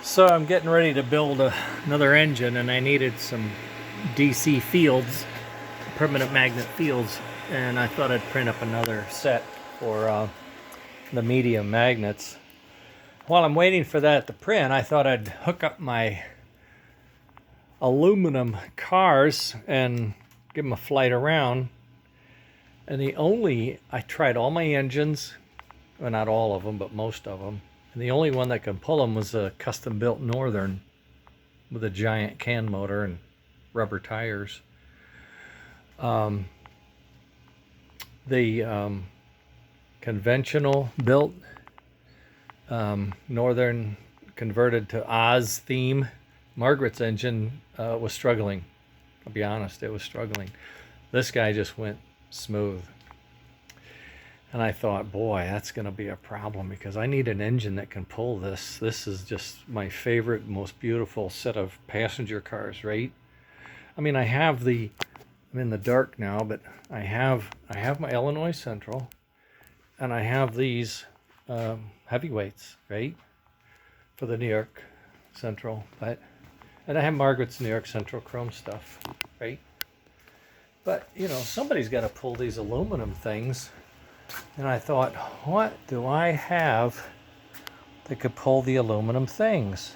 So I'm getting ready to build another engine, and I needed some DC fields, permanent magnet fields, and I thought I'd print up another set for the medium magnets. While I'm waiting for that to print, I thought I'd hook up my aluminum cars and give them a flight around. And I tried all my engines, well, not all of them, but most of them. And the only one that could pull them was a custom-built Northern with a giant can motor and rubber tires. The conventional built Northern converted to Oz theme Margaret's engine was struggling. I'll be honest, it was struggling. This guy just went smooth. And I thought, boy, that's going to be a problem because I need an engine that can pull this. This is just my favorite, most beautiful set of passenger cars, right? I mean, I'm in the dark now, but I have my Illinois Central, and I have these heavyweights, right, for the New York Central, and I have Margaret's New York Central chrome stuff, right? But somebody's got to pull these aluminum things. And I thought, what do I have that could pull the aluminum things?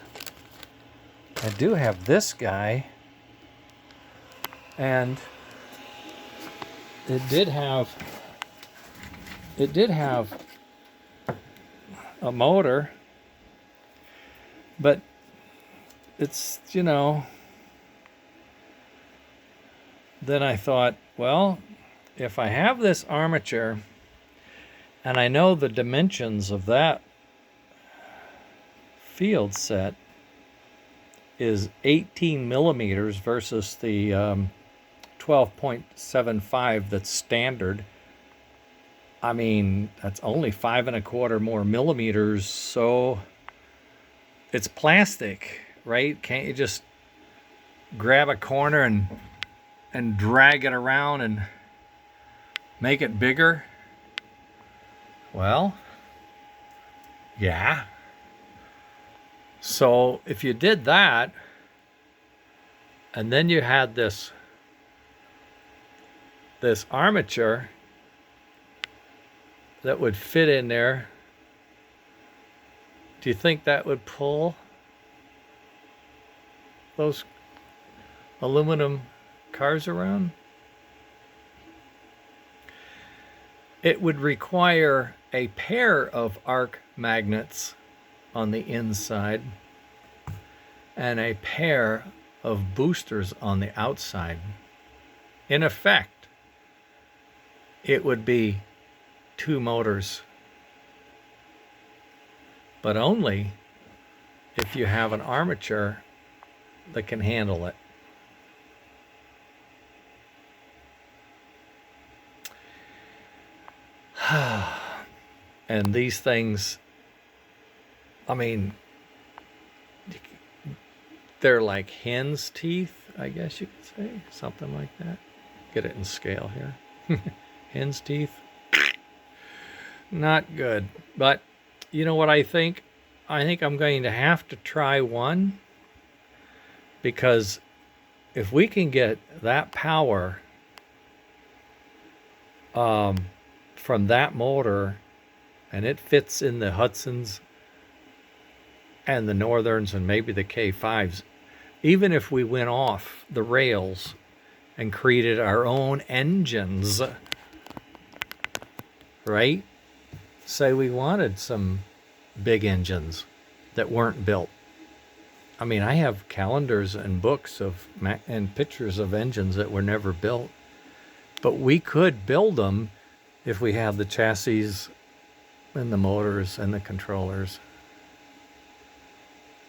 I do have this guy, and it did have a motor, but it's, then I thought, well, if I have this armature, and I know the dimensions of that field set is 18 millimeters versus the 12.75 that's standard. I mean, that's only 5.25 more millimeters, so it's plastic, right? Can't you just grab a corner and drag it around and make it bigger? Well, yeah. So if you did that, and then you had this armature that would fit in there, do you think that would pull those aluminum cars around? It would require a pair of arc magnets on the inside and a pair of boosters on the outside. In effect, it would be 2 motors, but only if you have an armature that can handle it. And these things, I mean, they're like hen's teeth, I guess you could say, something like that. Get it in scale here. Hen's teeth. Not good. But you know what I think? I think I'm going to have to try one, because if we can get that power from that motor, and it fits in the Hudsons and the Northerns and maybe the K5s, even if we went off the rails and created our own engines, right? Say we wanted some big engines that weren't built. I mean, I have calendars and books and pictures of engines that were never built, but we could build them if we had the chassis and the motors and the controllers.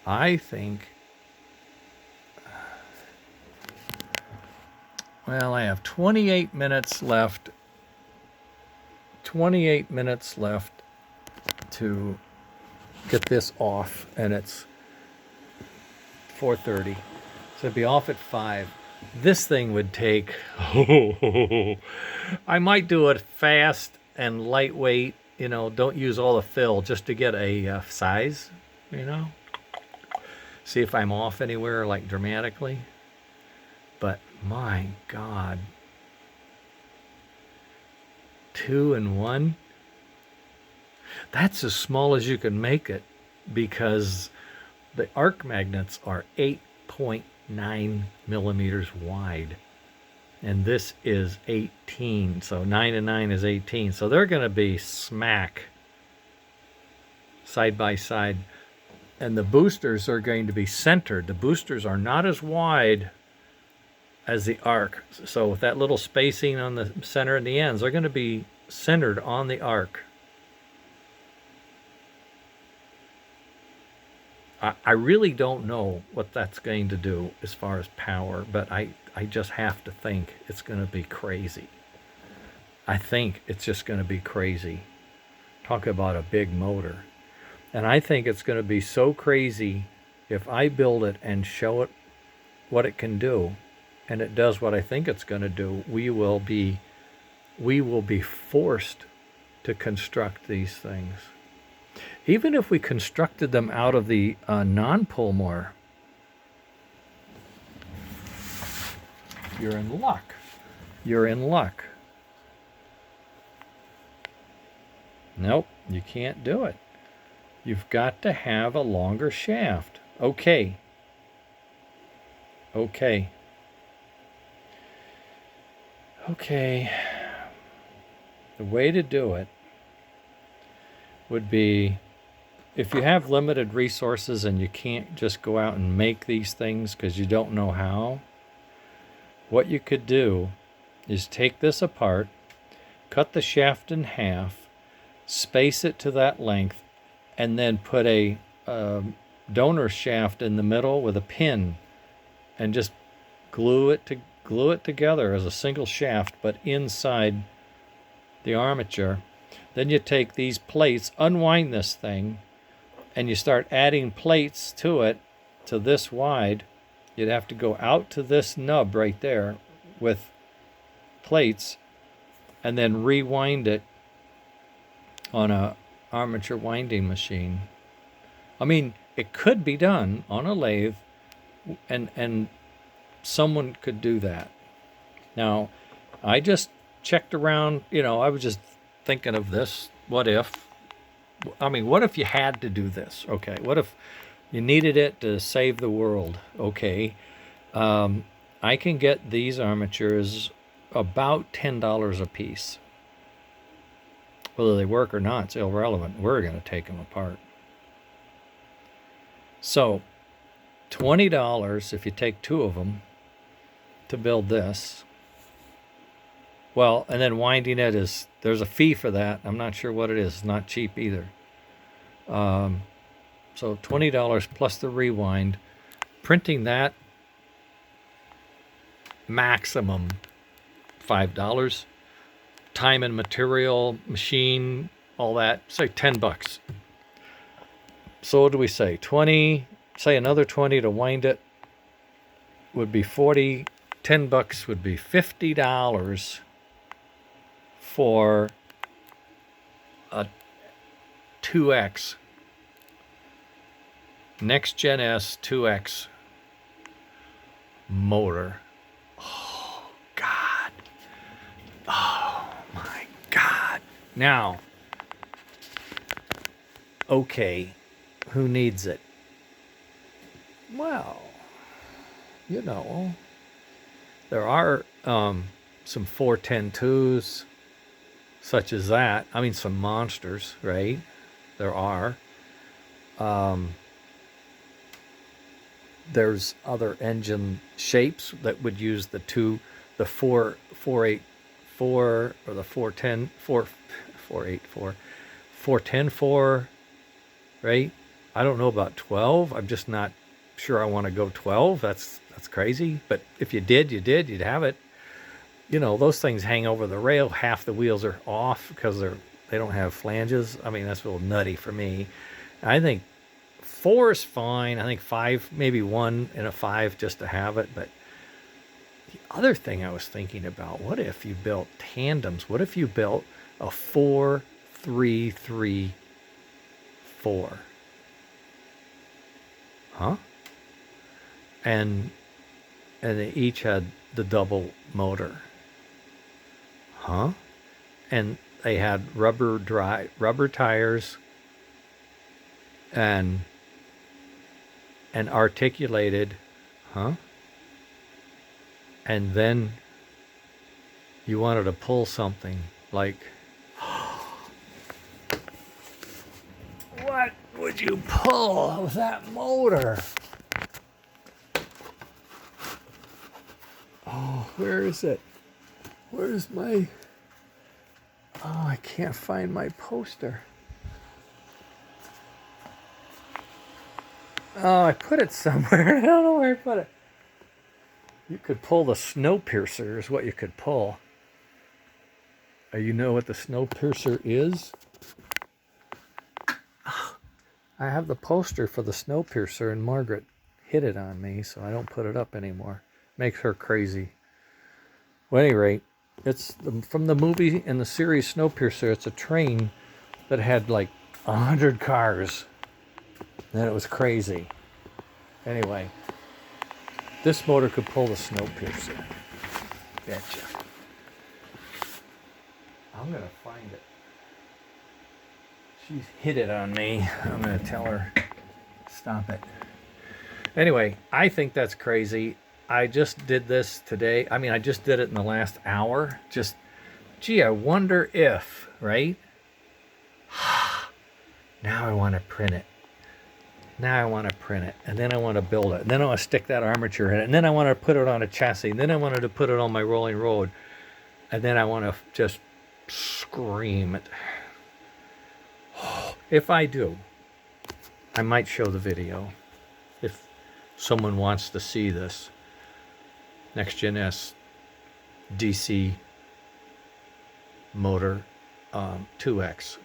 I think, well, I have 28 minutes left. 28 minutes left to get this off, and it's 4:30. So it'd be off at 5. This thing would take, I might do it fast and lightweight, don't use all the fill just to get a size, See if I'm off anywhere, like dramatically. But my God, 2 and 1. That's as small as you can make it, because the arc magnets are 8.9 millimeters wide. And this is 18. So 9 and 9 is 18. So they're going to be smack side by side. And the boosters are going to be centered. The boosters are not as wide as the arc. So with that little spacing on the center and the ends, they're going to be centered on the arc. I really don't know what that's going to do as far as power, but I just have to think it's going to be crazy. I think it's just going to be crazy. Talk about a big motor. And I think it's going to be so crazy if I build it and show it what it can do, and it does what I think it's going to do. We will be forced to construct these things. Even if we constructed them out of the non-Pullmore, you're in luck. You're in luck. Nope, you can't do it. You've got to have a longer shaft. Okay. Okay. Okay. The way to do it would be, if you have limited resources and you can't just go out and make these things because you don't know how, what you could do is take this apart, cut the shaft in half, space it to that length, and then put a donor shaft in the middle with a pin, and just glue it together as a single shaft, but inside the armature. Then you take these plates, unwind this thing, and you start adding plates to it to this wide. You'd have to go out to this nub right there with plates, and then rewind it on a armature winding machine. I mean, it could be done on a lathe, and someone could do that. Now, I just checked around, I was just thinking of this. What if you had to do this? Okay, what if you needed it to save the world? Okay, I can get these armatures about $10 a piece. Whether they work or not, it's irrelevant. We're going to take them apart. So, $20 if you take 2 of them to build this. Well, and then winding it there's a fee for that. I'm not sure what it is. It's not cheap either. So $20 plus the rewind. Printing that, maximum $5. Time and material, machine, all that, say $10. So what do we say? 20, say another 20 to wind it would be 40. $10 would be $50 for a 2X Next Gen S 2X motor. Oh, God. Oh, my God. Now, okay, who needs it? Well, there are some 410-2s such as that. I mean, some monsters, right? There are. There's other engine shapes that would use the 484 or the 410-4, right? I don't know about 12. I'm just not sure I want to go 12. That's crazy. But if you did, you'd have it. Those things hang over the rail. Half the wheels are off because they don't have flanges. I mean, that's a little nutty for me. I think 4 is fine. I think 5, maybe 1 and a 5 just to have it. But the other thing I was thinking about, what if you built tandems? What if you built a 4-3-3-4? Huh? and they each had the double motor. Huh? And they had rubber tires and articulated, huh? And then you wanted to pull something like, what would you pull with that motor? Oh, where is it? Where's my... Oh, I can't find my poster. Oh, I put it somewhere. I don't know where I put it. You could pull the Snowpiercer is what you could pull. You know what the Snowpiercer is? I have the poster for the Snowpiercer, and Margaret hid it on me, so I don't put it up anymore. Makes her crazy. Well, at any rate, it's from the movie and the series Snowpiercer. It's a train that had like 100 cars. And it was crazy. Anyway, this motor could pull the Snowpiercer. Betcha. I'm gonna find it. She's hid it on me. I'm gonna tell her, stop it. Anyway, I think that's crazy. I just did this today. I mean, I just did it in the last hour. Just, gee, I wonder if, right? Now I want to print it. Now I want to print it. And then I want to build it. And then I want to stick that armature in it. And then I want to put it on a chassis. And then I wanted to put it on my rolling road. And then I want to just scream it. If I do, I might show the video. If someone wants to see this. Next Gen S DC motor 2X.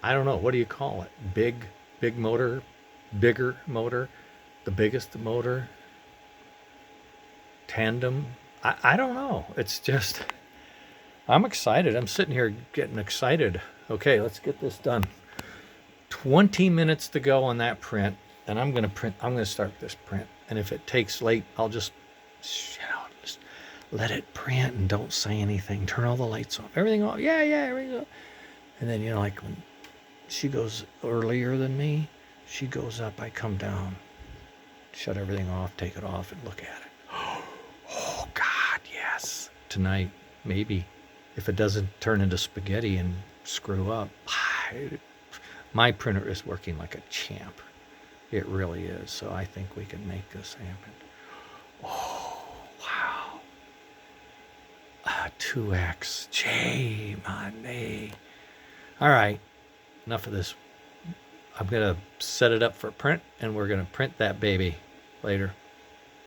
I don't know. What do you call it? Big motor? Bigger motor? The biggest motor? Tandem? I don't know. It's just, I'm excited. I'm sitting here getting excited. Okay, let's get this done. 20 minutes to go on that print. And I'm going to start this print. And if it takes late, I'll just let it print and don't say anything. Turn all the lights off. Everything off. Yeah, everything off. And then, like when she goes earlier than me, she goes up, I come down, shut everything off, take it off, and look at it. Oh, God, yes. Tonight, maybe. If it doesn't turn into spaghetti and screw up. My printer is working like a champ. It really is. So I think we can make this happen. Oh, wow. 2X. J, money. All right. Enough of this. I'm going to set it up for print, and we're going to print that baby later.